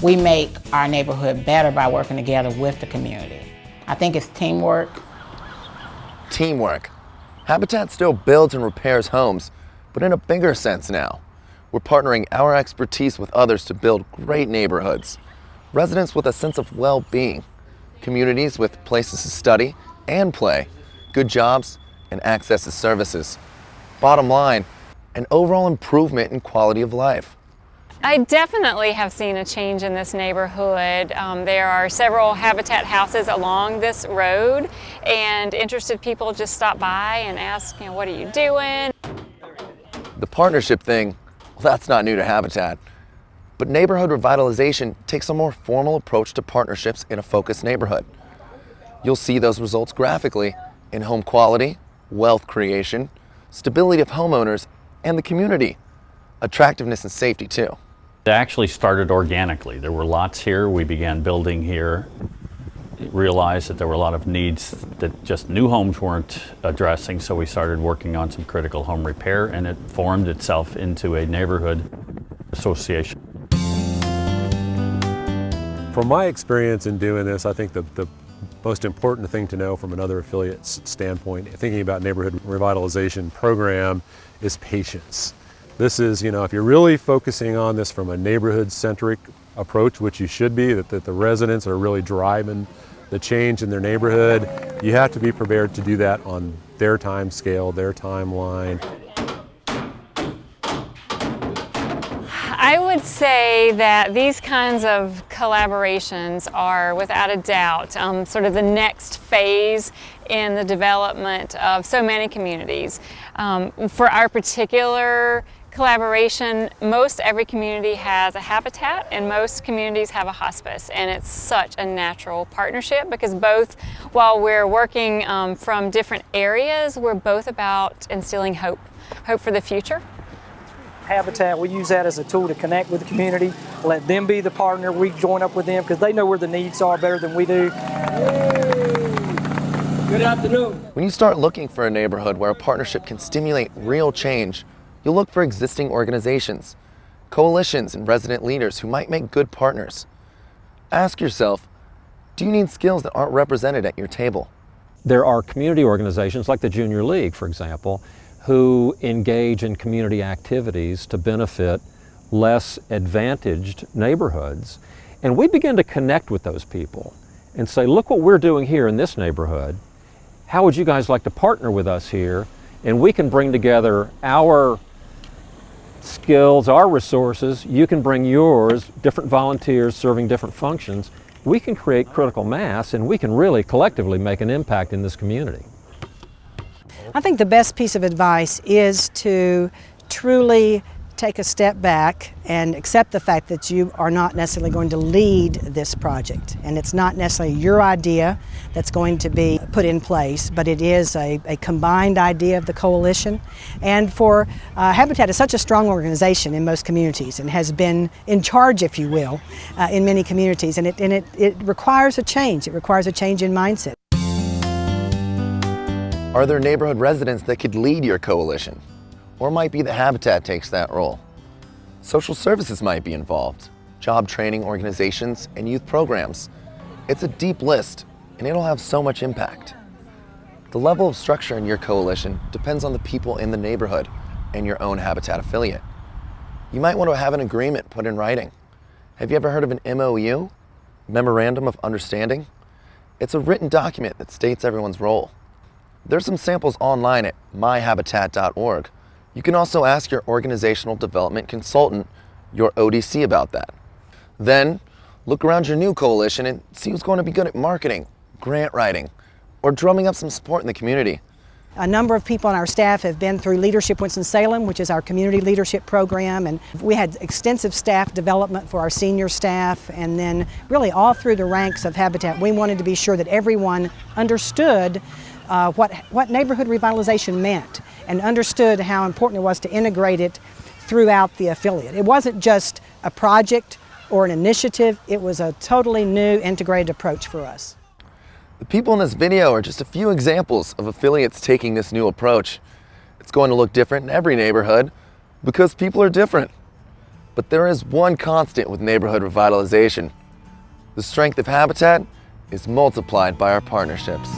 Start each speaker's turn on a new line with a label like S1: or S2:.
S1: we make our neighborhood better by working together with the community. I think it's teamwork.
S2: Teamwork. Habitat still builds and repairs homes, but in a bigger sense now. We're partnering our expertise with others to build great neighborhoods. Residents with a sense of well-being. Communities with places to study and play. Good jobs and access to services. Bottom line, an overall improvement in quality of life.
S3: I definitely have seen a change in this neighborhood. There are several Habitat houses along this road, and interested people just stop by and ask, what are you doing?
S2: The partnership thing, well, that's not new to Habitat. But neighborhood revitalization takes a more formal approach to partnerships in a focused neighborhood. You'll see those results graphically in home quality, wealth creation, stability of homeowners and the community, attractiveness and safety too.
S4: It actually started organically. There were lots here. We began building here. Realized that there were a lot of needs that just new homes weren't addressing, so we started working on some critical home repair, and it formed itself into a neighborhood association.
S5: From my experience in doing this, I think the most important thing to know from another affiliate's standpoint, thinking about neighborhood revitalization program, is patience. This is, if you're really focusing on this from a neighborhood-centric approach, which you should be, that the residents are really driving the change in their neighborhood, you have to be prepared to do that on their time scale, their timeline.
S3: I would say that these kinds of collaborations are, without a doubt, sort of the next phase in the development of so many communities. For our particular collaboration, most every community has a Habitat and most communities have a hospice, and it's such a natural partnership because both, while we're working from different areas, we're both about instilling hope for the future.
S6: Habitat, we use that as a tool to connect with the community, let them be the partner, we join up with them because they know where the needs are better than we do.
S7: Good afternoon.
S2: When you start looking for a neighborhood where a partnership can stimulate real change, you'll look for existing organizations, coalitions, and resident leaders who might make good partners. Ask yourself, do you need skills that aren't represented at your table?
S8: There are community organizations like the Junior League, for example, who engage in community activities to benefit less advantaged neighborhoods. And we begin to connect with those people and say, look what we're doing here in this neighborhood. How would you guys like to partner with us here? And we can bring together our skills, our resources. You can bring yours, different volunteers serving different functions. We can create critical mass and we can really collectively make an impact in this community.
S9: I think the best piece of advice is to truly take a step back and accept the fact that you are not necessarily going to lead this project, and it's not necessarily your idea that's going to be put in place, but it is a combined idea of the coalition. And for Habitat is such a strong organization in most communities and has been in charge, if you will, in many communities, and it requires a change. It requires a change in mindset.
S2: Are there neighborhood residents that could lead your coalition? Or might be that Habitat takes that role? Social services might be involved, job training organizations, and youth programs. It's a deep list, and it'll have so much impact. The level of structure in your coalition depends on the people in the neighborhood and your own Habitat affiliate. You might want to have an agreement put in writing. Have you ever heard of an MOU? Memorandum of Understanding? It's a written document that states everyone's role. There's some samples online at myhabitat.org. You can also ask your organizational development consultant, your ODC, about that. Then, look around your new coalition and see who's going to be good at marketing, grant writing, or drumming up some support in the community.
S9: A number of people on our staff have been through Leadership Winston-Salem, which is our community leadership program, and we had extensive staff development for our senior staff, and then really all through the ranks of Habitat, we wanted to be sure that everyone understood what neighborhood revitalization meant and understood how important it was to integrate it throughout the affiliate. It wasn't just a project or an initiative, it was a totally new integrated approach for us.
S2: The people in this video are just a few examples of affiliates taking this new approach. It's going to look different in every neighborhood because people are different. But there is one constant with neighborhood revitalization. The strength of Habitat is multiplied by our partnerships.